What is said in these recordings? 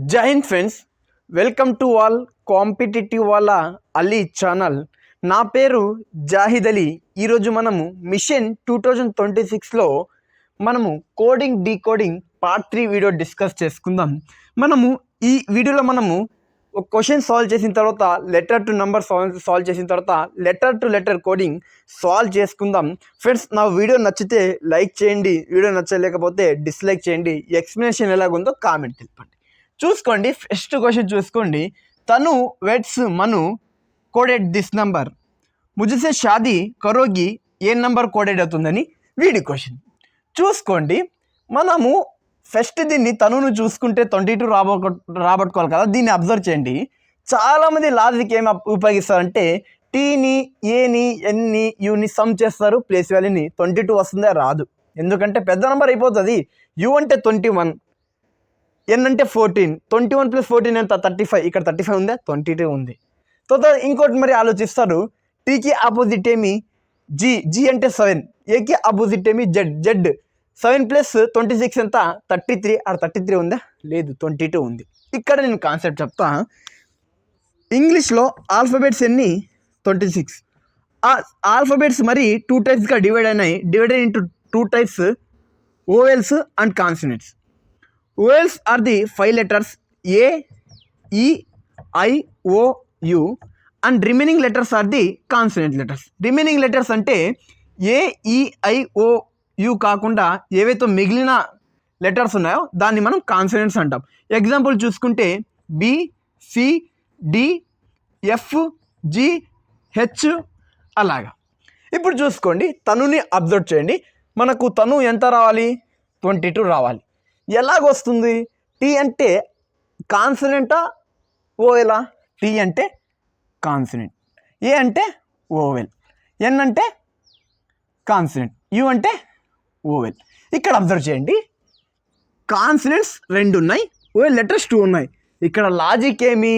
జై Hind friends, welcome to all competitive వాళ్ళ Ali channel. నా పేరు జాహిద్ అలీ. ఈరోజు మనము మిషన్ 2026లో మనము coding decoding part 3 video discuss చేసుకుందాం. మనము ఈ వీడియోలో ఒక క్వశ్చన్ సాల్వ్ చేసిన తర్వాత లెటర్ టు నెంబర్ సాల్వ్ చేసిన తర్వాత letter to letter coding solve చేసుకుందాం. ఫ్రెండ్స్, నా వీడియో నచ్చితే లైక్ చేయండి, వీడియో నచ్చలేకపోతే డిస్లైక్ చేయండి. ఎక్స్ప్లెనేషన్ ఎలాగుందో కామెంట్ తెలపండి. చూసుకోండి, ఫస్ట్ క్వశ్చన్ చూసుకోండి. Tanu weds Manu coded this number, Mujhse Shaadi Karogi ఏ నంబర్ కోడెడ్ అవుతుందని వీడి క్వశ్చన్. చూసుకోండి, మనము ఫస్ట్ దీన్ని తనును చూసుకుంటే 22 రాబట్టుకోవాలి కదా. దీన్ని అబ్జర్వ్ చేయండి. చాలామంది లాజిక్ ఏమి ఉపయోగిస్తారంటే టీని, ఏని, ఎన్ని, యూని సమ్ చేస్తారు, ప్లేస్ వాల్యూని 22 వస్తుందే రాదు. ఎందుకంటే పెద్ద నెంబర్ అయిపోతుంది. యూ అంటే 21, ఎన్ అంటే 14, 21 + 14 ఎంత 35. ఇక్కడ 35 ఉందా, 22 ఉంది. తర్వాత ఇంకోటి మరి ఆలోచిస్తారు, టీకి ఆపోజిట్ ఏమి జీ, జీ అంటే 7, ఏకి ఆపోజిట్ ఏమి జెడ్, జెడ్ 7 + 26 ఎంత 33. ఆడ 33 ఉందా, లేదు 22 ఉంది. ఇక్కడ నేను కాన్సెప్ట్ చెప్తా. ఇంగ్లీష్లో ఆల్ఫాబెట్స్ ఎన్ని 26. ఆ ఆల్ఫాబెట్స్ మరి 2 టైప్స్గా డివైడ్ అయినాయి. Divided into 2 types, vowels and consonants. Vowels are the 5 letters A, E, I, O, U and remaining letters are the consonant letters. Remaining letters అంటే A, E, I, O, U కాకుండా ఏవైతే మిగిలిన letters ఉన్నాయో దాన్ని మనం consonants అంటాం. Example చూసుకుంటే B, C, D, F, G, H అలాగా. ఇప్పుడు చూసుకోండి, తనుని అబ్జర్వ్ చేయండి. మనకు తను ఎంత రావాలి, 22 రావాలి. ఎలాగొస్తుంది? టీ అంటే కాన్సనెంటా, ఓవెలా? టీ అంటే కాన్సనెంట్, ఏ అంటే ఓవెల్, ఎన్ అంటే కాన్సనెంట్, యు అంటే ఓవెల్. ఇక్కడ అబ్జర్వ్ చేయండి, కాన్సనెంట్స్ 2 ఉన్నాయి, ఓవెల్ లెటర్స్ 2 ఉన్నాయి. ఇక్కడ లాజిక్ ఏమి,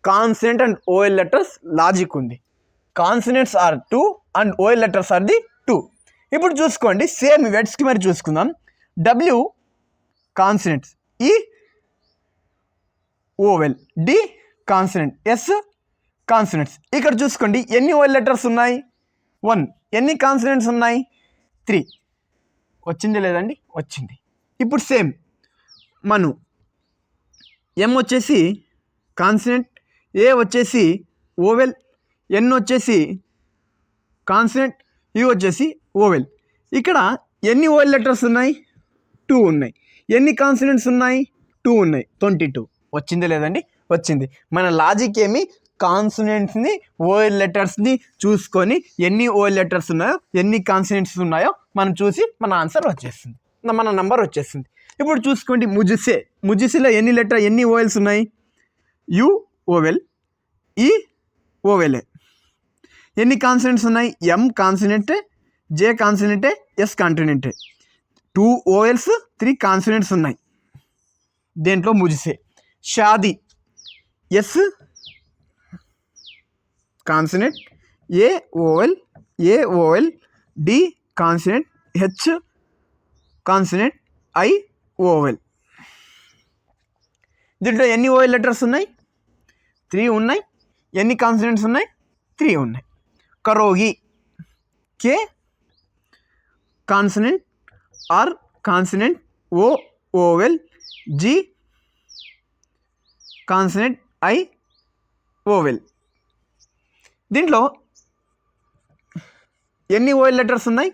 consonant and vowel letters logic ఉంది. Consonants are 2 and vowel letters are the 2. ఇప్పుడు చూసుకోండి, సేమ్ వెడ్స్కి మరి చూసుకుందాం. W consonants, E vowel, D consonant, S consonants. ఇక్కడ చూసుకోండి, ఎన్ని ఓవెల్ లెటర్స్ ఉన్నాయి, 1. ఎన్ని కాన్సనెంట్స్ ఉన్నాయి, 3. వచ్చింది లేదండి, వచ్చింది. ఇప్పుడు సేమ్ మను, ఎం వచ్చేసి కాన్సనెంట్, ఏ వచ్చేసి ఓవెల్, ఎన్ వచ్చేసి కాన్సనెంట్, యు వచ్చేసి ఓవెల్. ఇక్కడ ఎన్ని ఓవెల్ లెటర్స్ ఉన్నాయి, 2 ఉన్నాయి. ఎన్ని కాన్సనెంట్స్ ఉన్నాయి, 2 ఉన్నాయి. 22. వచ్చిందే లేదండి, వచ్చింది. మన లాజిక్ ఏమి, కాన్సనెంట్స్ని, ఓవెల్ లెటర్స్ని చూసుకొని ఎన్ని ఓవెల్ లెటర్స్ ఉన్నాయో, ఎన్ని కాన్సనెంట్స్ ఉన్నాయో మనం చూసి మన ఆన్సర్ వచ్చేస్తుంది, మన నంబర్ వచ్చేస్తుంది. ఇప్పుడు చూసుకోండి, ముझसेలో ఎన్ని ఓవెల్స్ ఉన్నాయి, యు ఓవెల్, ఈ ఓవెలే. ఎన్ని కాన్సనెంట్స్ ఉన్నాయి, ఎం కాన్సనెంటే, జే కాన్సనెంటే, ఎస్ కాన్సనెంటే. 2 ఓవెల్స్, 3 కాన్సనెంట్స్ ఉన్నాయి దేంట్లో, Mujhse. Shaadi, S consonant, A vowel, D consonant, H consonant, I vowel. దీంట్లో ఎన్ని ఓవెల్ లెటర్స్ ఉన్నాయి, 3 ఉన్నాయి. ఎన్ని కాన్సనెంట్స్ ఉన్నాయి, 3 ఉన్నాయి. Karogi, K consonant, R consonant, O vowel, G consonant, I vowel. దీంట్లో ఎన్ని ఓవెల్ లెటర్స్ ఉన్నాయి,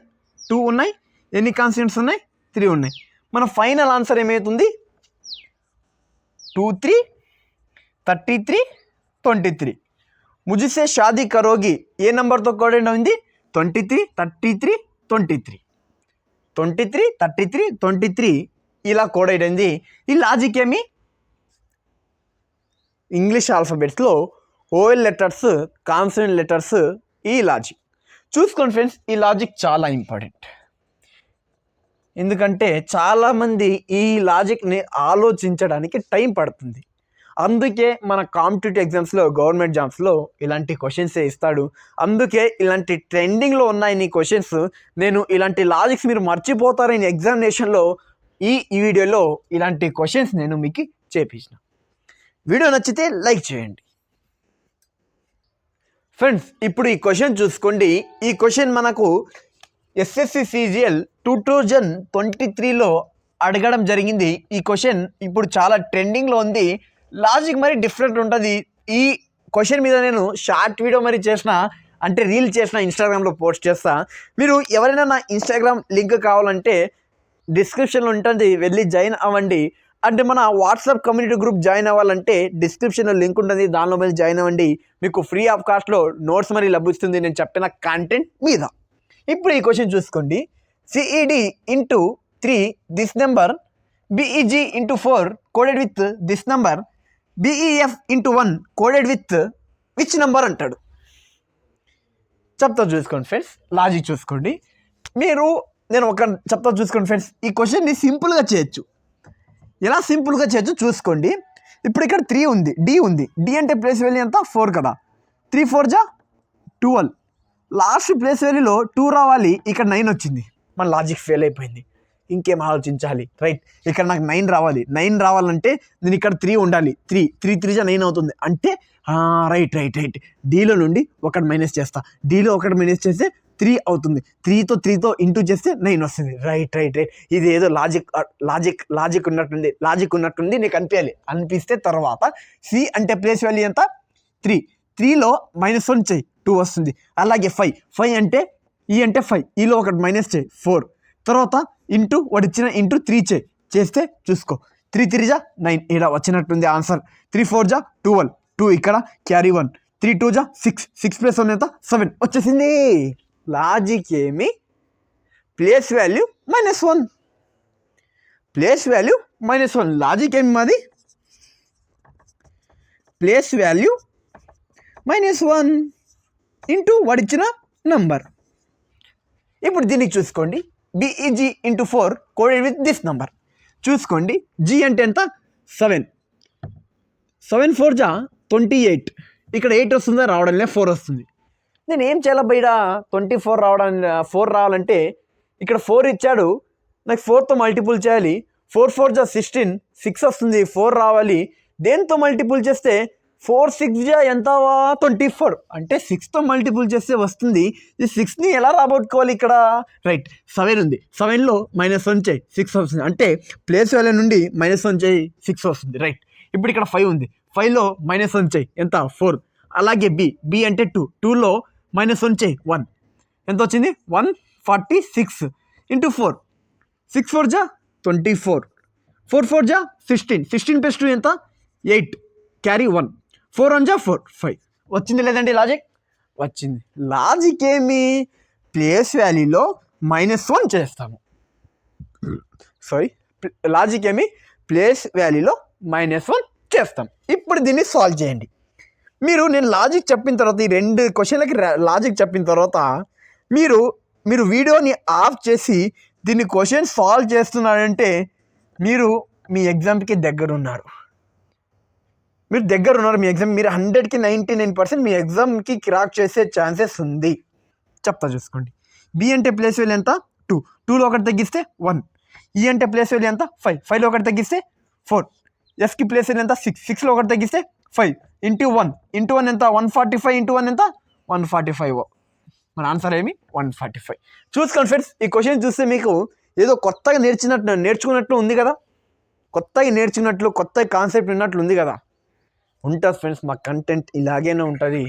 2 ఉన్నాయి. ఎన్ని కాన్సనెంట్స్ ఉన్నాయి, 3 ఉన్నాయి. మన ఫైనల్ ఆన్సర్ ఏమవుతుంది, 2, 3, 33, 23. ముझसे షాదీ కరోగి ఏ నెంబర్తో కోడెడ్ అయింది, 23, 33, 23. 23, 33, 23 ఇలా కోడెడ్ అయింది. ఈ లాజిక్ ఏమి, ఇంగ్లీష్ ఆల్ఫాబెట్స్లో ఓవెల్ లెటర్స్, కాన్సనెంట్ లెటర్స్, ఈ లాజిక్ చూసుకోండి ఫ్రెండ్స్. ఈ లాజిక్ చాలా ఇంపార్టెంట్, ఎందుకంటే చాలామంది ఈ లాజిక్ని ఆలోచించడానికి టైం పడుతుంది. అందుకే మన కాంపిటేటివ్ ఎగ్జామ్స్లో, గవర్నమెంట్ జాబ్స్లో ఇలాంటి క్వశ్చన్సే ఇస్తాడు. అందుకే ఇలాంటి ట్రెండింగ్లో ఉన్నాయి నీ క్వశ్చన్స్. నేను ఇలాంటి లాజిక్స్ మీరు మర్చిపోతారని ఎగ్జామినేషన్లో ఈ వీడియోలో ఇలాంటి క్వశ్చన్స్ నేను మీకు చేపించిన. వీడియో నచ్చితే లైక్ చేయండి. ఫ్రెండ్స్, ఇప్పుడు ఈ క్వశ్చన్ చూసుకోండి. ఈ క్వశ్చన్ మనకు ఎస్ఎస్సి సిజిఎల్ 2023లో అడగడం జరిగింది. ఈ క్వశ్చన్ ఇప్పుడు చాలా ట్రెండింగ్లో ఉంది. లాజిక్ మరి డిఫరెంట్ ఉంటుంది. ఈ క్వశ్చన్ మీద నేను షార్ట్ వీడియో మరి చేసిన, అంటే రీల్ చేసిన, ఇన్స్టాగ్రామ్లో పోస్ట్ చేస్తా. మీరు ఎవరైనా నా ఇన్స్టాగ్రామ్ లింక్ కావాలంటే డిస్క్రిప్షన్లో ఉంటుంది, వెళ్ళి జాయిన్ అవ్వండి. అంటే మన వాట్సాప్ కమ్యూనిటీ గ్రూప్ జాయిన్ అవ్వాలంటే డిస్క్రిప్షన్లో లింక్ ఉంటుంది, దానిలో వెళ్ళి జాయిన్ అవ్వండి. మీకు ఫ్రీ ఆఫ్ కాస్ట్లో నోట్స్ మరి లభిస్తుంది నేను చెప్పిన కంటెంట్ మీద. ఇప్పుడు ఈ క్వశ్చన్ చూసుకోండి. CED into 3 this number, BEG into 4 coded with this number, BEF into 1 coded with which number అంటాడు. చెప్తా చూసుకోండి ఫ్రెండ్స్, లాజిక్ చూసుకోండి. నేను ఒక చెప్తా చూసుకోండి ఫ్రెండ్స్. ఈ క్వశ్చన్ని సింపుల్గా చేయొచ్చు. ఎలా సింపుల్గా చేయొచ్చు చూసుకోండి. ఇప్పుడు ఇక్కడ 3 ఉంది, డి ఉంది. డి అంటే ప్లేస్ వాల్యూ ఎంత? 4 కదా. 3 4 జా 12. లాస్ట్ ప్లేస్ వాల్యూలో 2 రావాలి, ఇక్కడ 9 వచ్చింది. మన లాజిక్ ఫెయిల్ అయిపోయింది. ఇంకేం ఆలోచించాలి? రైట్, ఇక్కడ నాకు 9 రావాలి. 9 రావాలంటే నేను ఇక్కడ 3 ఉండాలి. 3 3 జా 9 అవుతుంది. అంటే రైట్ డీలో నుండి ఒకటి మైనస్ చేస్తా. డీలో ఒకటి మైనస్ చేస్తే 3 అవుతుంది. 3తో ఇంటూ చేస్తే 9 వస్తుంది. రైట్. ఇది ఏదో లాజిక్ ఉన్నట్టుండి నీకు అనిపిస్తే తర్వాత సి అంటే ప్లేస్ వాల్యూ ఎంత? 3లో -1 చేయి, 2 వస్తుంది. అలాగే 5 అంటే ఈ అంటే 5, ఈలో ఒకటి మైనస్ చేయి, 4. తర్వాత ఇంటూ వాడు ఇచ్చిన ఇంటూ 3 చేస్తే చూసుకో, 3 3 జా 9 ఇక్కడ వచ్చినట్టుంది ఆన్సర్. 3 4 జా 12, 2 ఇక్కడ క్యారీ 1, 3 2 జా 6 ప్లస్ 1 ఎంత? 7 వచ్చేసింది. లాజిక్ ఏమి? Place value -1. Place value -1. Logic ఏమి మాది? ప్లేస్ వాల్యూ -1 ఇంటూ వాడిచ్చిన నంబర్. ఇప్పుడు దీనికి చూసుకోండి. BEG into 4 coded with this number. చూసుకోండి, జీ అంటే ఎంత? 7 4 జా 28. ఇక్కడ 8 వస్తుందా? రావడంలే, 4 వస్తుంది. నేను ఏం చేయాలి బయట? 24 రావాలంటే ఇక్కడ 4 ఇచ్చాడు, నాకు 4తో మల్టిపుల్ చేయాలి. 4 4 జా 16, 6 వస్తుంది. 4 రావాలి. దేంతో మల్టిపుల్ చేస్తే 4 6 జా ఎంత? 24. అంటే 6తో మల్టిపుల్ చేస్తే వస్తుంది. ఈ 6ని ఎలా రాబట్టుకోవాలి ఇక్కడ? రైట్, 7 ఉంది. 7లో -1 చేయి, 6 వస్తుంది. అంటే ప్లేస్ వాల్యూ నుండి -1 చేయి, 6 వస్తుంది. రైట్, ఇప్పుడు ఇక్కడ 5 ఉంది. 5లో -1 చేయి, ఎంత? 4. అలాగే బి అంటే 2లో -1 చేయి, 1. ఎంత వచ్చింది? 146 ఇంటూ 4. 6 4 జా 24, 4 4 జా 16 ప్లస్ 2 ఎంత? 8 క్యారీ 1, 4 1 జా 4, 5. వచ్చింది లేదండి లాజిక్? వచ్చింది. లాజిక్ ఏమి? ప్లేస్ వాల్యూలో -1 చేస్తాము. లాజిక్ ఏమి? ప్లేస్ వాల్యూలో -1 చేస్తాం. ఇప్పుడు దీన్ని సాల్వ్ చేయండి. నేను లాజిక్ చెప్పిన తర్వాత, ఈ 2 క్వశ్చన్లకి లాజిక్ చెప్పిన తర్వాత మీరు వీడియోని ఆఫ్ చేసి దీన్ని క్వశ్చన్ సాల్వ్ చేస్తున్నారంటే మీరు మీ ఎగ్జామ్కి దగ్గరున్నారు. మీ ఎగ్జామ్, మీరు 100కి 99% మీ ఎగ్జామ్కి క్రాక్ చేసే ఛాన్సెస్ ఉంది. చెప్తా చూసుకోండి. బి అంటే ప్లేస్ వాల్యూ ఎంత? 2, 2లో ఒకటి తగ్గిస్తే 1. ఈ అంటే ప్లేస్ వాల్యూ ఎంత? 5, 5లో ఒకటి తగ్గిస్తే 4. ఎఫ్కి ప్లేస్ వాల్యూ ఎంత? 6, 6లో ఒకటి తగ్గిస్తే 5 ఇంటూ 1 ఎంత? 145 ఇంటూ 1 ఎంత? 145. మన ఆన్సర్ ఏమి? 145. చూసుకోండి ఫ్రెండ్స్, ఈ క్వశ్చన్ చూస్తే మీకు ఏదో కొత్తగా నేర్చుకున్నట్లు ఉంది కదా. కొత్తగా నేర్చుకున్నట్లు, కొత్త కాన్సెప్ట్ ఉన్నట్లు ఉంది కదా. ఉంటుంది ఫ్రెండ్స్, మా కంటెంట్ ఇలాగైనా ఉంటుంది.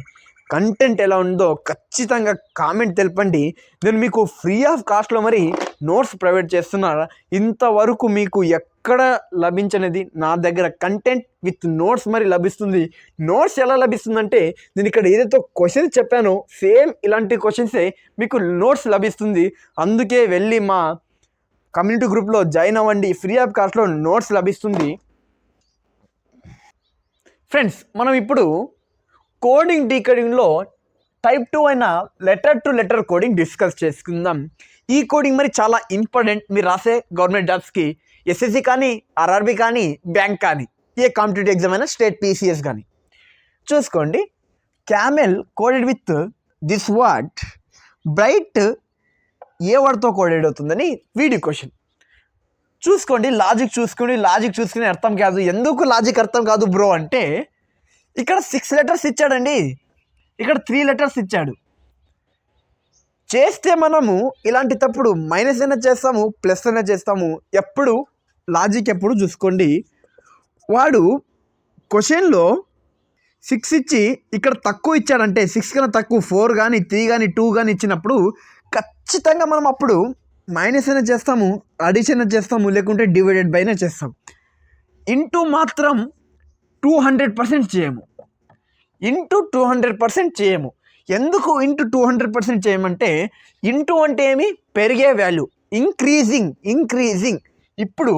కంటెంట్ ఎలా ఉందో ఖచ్చితంగా కామెంట్ తెలపండి. నేను మీకు ఫ్రీ ఆఫ్ కాస్ట్లో మరి నోట్స్ ప్రొవైడ్ చేస్తున్నారు. ఇంతవరకు మీకు ఎక్కడ లభించనిది నా దగ్గర కంటెంట్ విత్ నోట్స్ మరి లభిస్తుంది. నోట్స్ ఎలా లభిస్తుందంటే, నేను ఇక్కడ ఏదైతే క్వశ్చన్స్ చెప్పానో సేమ్ ఇలాంటి క్వశ్చన్సే మీకు నోట్స్ లభిస్తుంది. అందుకే వెళ్ళి మా కమ్యూనిటీ గ్రూప్లో జాయిన్ అవ్వండి. ఫ్రీ ఆఫ్ కాస్ట్లో నోట్స్ లభిస్తుంది. ఫ్రెండ్స్, మనం ఇప్పుడు కోడింగ్ డీకోడింగ్లో టైప్ 2 అయిన letter to letter coding discuss చేసుకుందాం. ఈ కోడింగ్ మరి చాలా ఇంపార్టెంట్. మీరు రాసే గవర్నమెంట్ జాబ్స్కి, ఎస్ఎస్సి కానీ, ఆర్ఆర్బి కానీ, బ్యాంక్ కానీ, ఏ కాంపిటేటివ్ ఎగ్జామ్ అయినా, స్టేట్ పీసీఎస్ కానీ. చూసుకోండి, camel coded with this word, bright ఏ వర్డ్తో కోడెడ్ అవుతుందని వీడియో క్వశ్చన్. చూసుకోండి, లాజిక్ చూసుకుని అర్థం కాదు. ఎందుకు లాజిక్ అర్థం కాదు బ్రో అంటే, ఇక్కడ 6 లెటర్స్ ఇచ్చాడండి, ఇక్కడ 3 లెటర్స్ ఇచ్చాడు. చేస్తే మనము ఇలాంటి తప్పుడు మైనస్ అయినా చేస్తాము, ప్లస్ అయినా చేస్తాము. ఎప్పుడు లాజిక్ ఎప్పుడు చూసుకోండి. వాడు క్వశ్చన్లో 6 ఇచ్చి ఇక్కడ తక్కువ ఇచ్చాడంటే, 6 కన్నా తక్కువ 4 కానీ 3 కానీ 2 కానీ ఇచ్చినప్పుడు ఖచ్చితంగా మనం అప్పుడు మైనస్ అయినా చేస్తాము, అడిషన్ అయినా చేస్తాము, లేకుంటే డివైడెడ్ బై అయినా చేస్తాం. ఇంటూ మాత్రం 200% చేయము. ఇంటూ 200% చేయము. ఎందుకు ఇంటూ 200% చేయమంటే, ఇంటూ అంటే ఏమి, పెరిగే వాల్యూ, ఇంక్రీజింగ్. ఇప్పుడు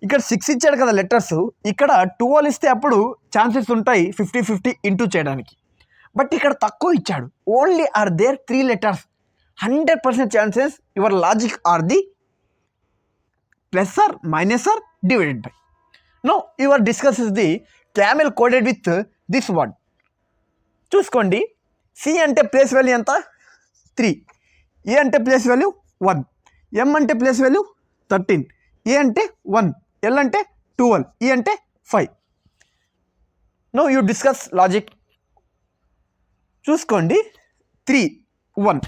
ఇక్కడ 6 ఇచ్చాడు కదా లెటర్స్, ఇక్కడ 12 ఇస్తే అప్పుడు ఛాన్సెస్ ఉంటాయి 50-50 ఇంటూ చేయడానికి. బట్ ఇక్కడ తక్కువ ఇచ్చాడు, only are there 3 letters, 100% chances your logic or the plus or minus or divided by. No your discuss is the camel coded with this word. చూసుకోండి, సి అంటే ప్లేస్ వాల్యూ ఎంత, 3. ఏ అంటే place value 1. ఎం అంటే place value 13. ఏ అంటే 1. L అంటే 12. ఈ అంటే 5. No you discuss logic. చూసుకోండి, 3, 1.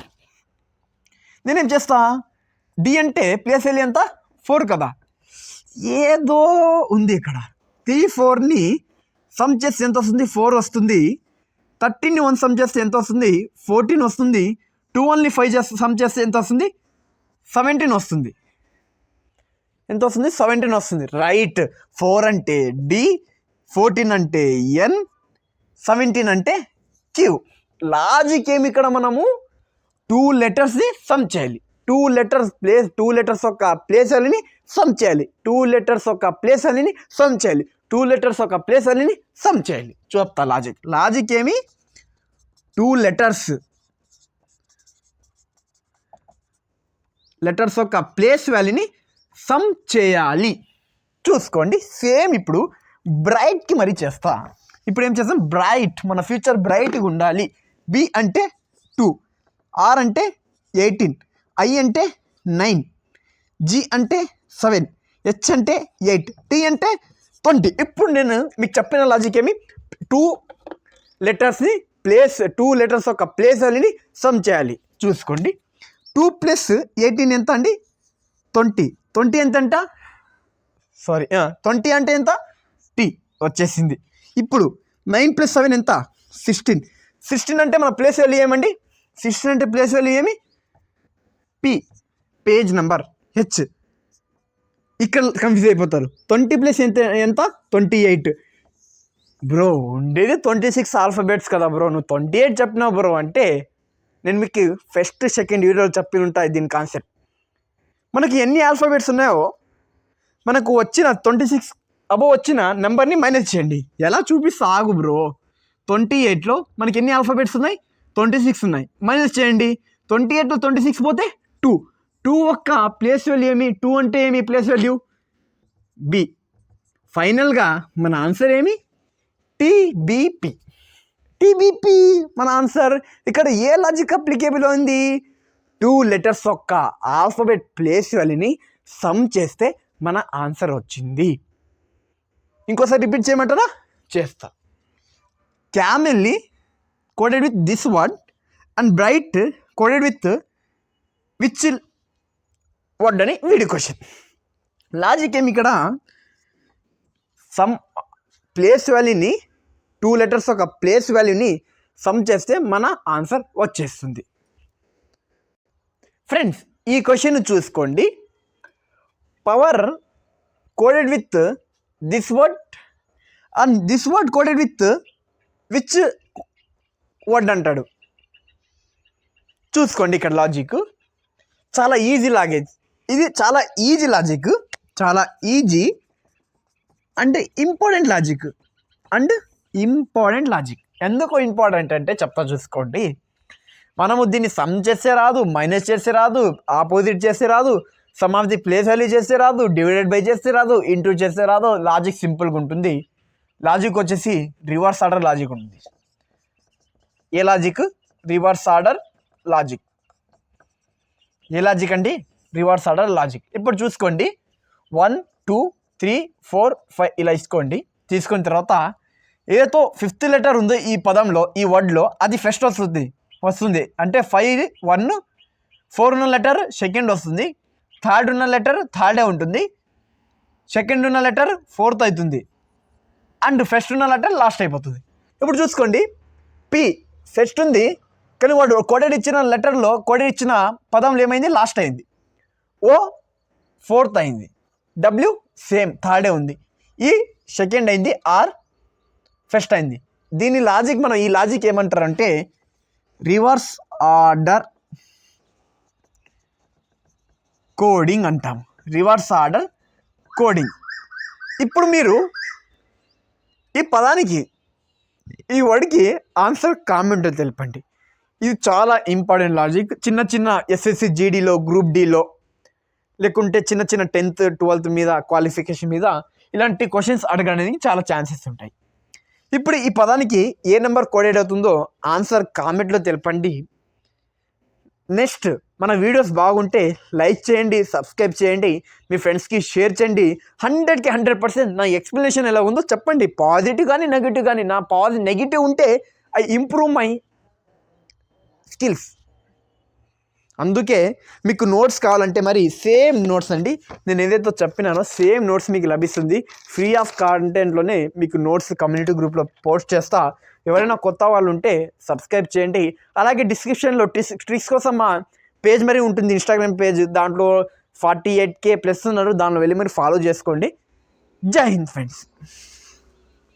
నేనేం చేస్తా, డి అంటే ప్లేస్ వాల్యూ ఎంత, 4 కదా. ఏదో ఉంది ఇక్కడ. 3, 4ని సమ్ చేస్తే ఎంత వస్తుంది, 4 వస్తుంది. 13ని 1 సమ్ చేస్తే ఎంత వస్తుంది, 14 వస్తుంది. 12ని 5 చేస్తే సమ్ చేస్తే ఎంత వస్తుంది, 17 వస్తుంది. ఎంత వస్తుంది, 17 వస్తుంది. రైట్. 4 అంటే డి, 14 అంటే ఎన్, 17 అంటే క్యూ. లాజిక్ ఏమి, ఇక్కడ మనము 2 లెటర్స్ని సమ్ చేయాలి. 2 లెటర్స్ యొక్క ప్లేస్ వాల్యూని సమ్ చేయాలి. 2 లెటర్స్ యొక్క ప్లేస్ వాల్యూని సమ్ చేయాలి. 2 లెటర్స్ యొక్క ప్లేస్ వాల్యూని సమ్ చేయాలి. చూస్తా లాజిక్ ఏమి, 2 లెటర్స్ యొక్క ప్లేస్ వాల్యూని సమ్ చేయాలి. చూసుకోండి, సేమ్ ఇప్పుడు బ్రైట్కి మరి చేస్తా. ఇప్పుడు ఏం చేస్తాం, బ్రైట్, మన ఫ్యూచర్ బ్రైట్గా ఉండాలి. బి అంటే 2, ఆర్ అంటే 18, ఐ అంటే 9, జి అంటే 7, హెచ్ అంటే 8, టీ అంటే 20. ఇప్పుడు నేను మీకు చెప్పిన లాజిక్ ఏమి, 2 లెటర్స్ యొక్క ప్లేస్ వాల్యూని సమ్ చేయాలి. చూసుకోండి, 2 + 18 ఎంత అండి, 20. 20 ఎంత అంట, 20 అంటే ఎంత, టీ వచ్చేసింది. ఇప్పుడు 9 + 7 ఎంత, 16. 16 అంటే మన ప్లేస్ వాల్యూ ఏమండి, 16 అంటే ప్లేస్ వాల్యూ ఏమి, పి, పేజ్ నెంబర్, హెచ్. ఇక్కడ కన్ఫ్యూజ్ అయిపోతారు. 20 + ఎంత 28. బ్రో ఉండేది 26 ఆల్ఫాబెట్స్ కదా బ్రో, నువ్వు 28 చెప్పినావు బ్రో అంటే, నేను మీకు ఫస్ట్ సెకండ్ వీడియోలో చెప్పి ఉంటాయి దీని కాన్సెప్ట్. మనకి ఎన్ని ఆల్ఫాబెట్స్ ఉన్నాయో మనకు వచ్చిన 26 అబోవ్ వచ్చిన నెంబర్ని మైనస్ చేయండి. ఎలా చూపిస్తా ఆగు బ్రో. 28లో మనకి ఎన్ని ఆల్ఫాబెట్స్ ఉన్నాయి, 26 ఉన్నాయి. మైనస్ చేయండి. 28లో 26 పోతే 2 ఒక్క ప్లేస్ వాల్యూ ఏమి, 2 అంటే ఏమి ప్లేస్ వాల్యూ, బి. ఫైనల్గా మన ఆన్సర్ ఏమి, టీబీపీ మన ఆన్సర్. ఇక్కడ ఏ లాజిక్ అప్లికేబుల్ ఉంది, 2 లెటర్స్ యొక్క ఆల్ఫాబెట్ ప్లేస్ వాల్యూని సమ్ చేస్తే మన ఆన్సర్ వచ్చింది. ఇంకోసారి రిపీట్ చేయమంటారా, చేస్తా. క్యామెల్ని coded with this word and bright coded with which word అని వీడి క్వశ్చన్. లాజిక్ ఏమి, ఇక్కడ సమ్ ప్లేస్ వాల్యూని 2 లెటర్స్ ఒక ప్లేస్ వాల్యూని సమ్ చేస్తే మన ఆన్సర్ వచ్చేస్తుంది. ఫ్రెండ్స్, ఈ క్వశ్చన్ చూసుకోండి. Power coded with this word and this word coded with which word అంటాడు. చూసుకోండి, ఇక్కడ లాజిక్ చాలా ఈజీ లాగేజ్. ఇది చాలా ఈజీ లాజిక్, చాలా ఈజీ అండ్ ఇంపార్టెంట్ లాజిక్. ఎందుకు ఇంపార్టెంట్ అంటే చెప్తా, చూసుకోండి. మనము దీన్ని సమ్ చేస్తే రాదు, మైనస్ చేస్తే రాదు, ఆపోజిట్ చేస్తే రాదు, some of the place value చేస్తే రాదు, డివైడెడ్ బై చేస్తే రాదు, ఇంటూ చేస్తే రాదు. లాజిక్ సింపుల్గా ఉంటుంది. లాజిక్ వచ్చేసి రివర్స్ ఆర్డర్ లాజిక్ ఉంటుంది. ఏ లాజిక్, రివర్స్ ఆర్డర్ లాజిక్. ఏ లాజిక్ అండి, రివర్స్ ఆర్డర్ లాజిక్. ఇప్పుడు చూసుకోండి, 1 2 3 4 5 ఇలా తీసుకున్న తర్వాత ఏదో 5th లెటర్ ఉందో ఈ పదంలో, ఈ వర్డ్లో, అది ఫస్ట్ వస్తుంది. అంటే 5 1 4 ఉన్న లెటర్ సెకండ్ వస్తుంది, థర్డ్ ఉన్న లెటర్ థర్డే ఉంటుంది, సెకండ్ ఉన్న లెటర్ ఫోర్త్ అవుతుంది, అండ్ ఫస్ట్ ఉన్న లెటర్ లాస్ట్ అయిపోతుంది. ఇప్పుడు చూసుకోండి, పి ఫస్ట్ ఉంది కానీ వాడు కోడెడ్ ఇచ్చిన లెటర్లో, కోడెడ్ ఇచ్చిన పదంలో ఏమైంది, లాస్ట్ అయింది. ఓ ఫోర్త్ అయింది, డబ్ల్యూ సేమ్ థర్డే ఉంది, ఈ సెకండ్ అయింది, ఆర్ ఫస్ట్ అయింది. దీని లాజిక్ మనం, ఈ లాజిక్ ఏమంటారంటే రివర్స్ ఆర్డర్ కోడింగ్ అంటాం. Reverse order coding. ఇప్పుడు మీరు ఈ పదానికి, ఈ వర్డ్కి ఆన్సర్ కామెంట్లో తెలపండి. ఇది చాలా ఇంపార్టెంట్ లాజిక్. చిన్న చిన్న ఎస్ఎస్సి జీడీలో, గ్రూప్ డీలో, లేకుంటే చిన్న చిన్న 10th 12th మీద క్వాలిఫికేషన్ మీద ఇలాంటి క్వశ్చన్స్ అడగడానికి చాలా ఛాన్సెస్ ఉంటాయి. ఇప్పుడు ఈ పదానికి ఏ నెంబర్ కోడెడ్ అవుతుందో ఆన్సర్ కామెంట్లో తెలపండి. నెక్స్ట్ మన వీడియోస్ బాగుంటే లైక్ చేయండి, సబ్స్క్రైబ్ చేయండి, మీ ఫ్రెండ్స్కి షేర్ చేయండి. 100కి 100% నా ఎక్స్ప్లెనేషన్ ఎలా ఉందో చెప్పండి. పాజిటివ్ కానీ నెగిటివ్ కానీ. నా నెగిటివ్ ఉంటే ఐ ఇంప్రూవ్ మై స్కిల్స్. అందుకే మీకు నోట్స్ కావాలంటే మరి సేమ్ నోట్స్ అండి, నేను ఏదైతే చెప్పినానో సేమ్ నోట్స్ మీకు లభిస్తుంది. ఫ్రీ ఆఫ్ కంటెంట్లోనే మీకు నోట్స్ కమ్యూనిటీ గ్రూప్లో పోస్ట్ చేస్తా. ఎవరైనా కొత్త వాళ్ళు ఉంటే సబ్స్క్రైబ్ చేయండి. అలాగే డిస్క్రిప్షన్లో ట్రిక్స్ కోసం మా పేజ్ మరీ ఉంటుంది, ఇన్స్టాగ్రామ్ పేజ్. దాంట్లో 48K+ ఉన్నారు, దానిలో వెళ్ళి మీరు ఫాలో చేసుకోండి. జై హింద్ ఫ్రెండ్స్.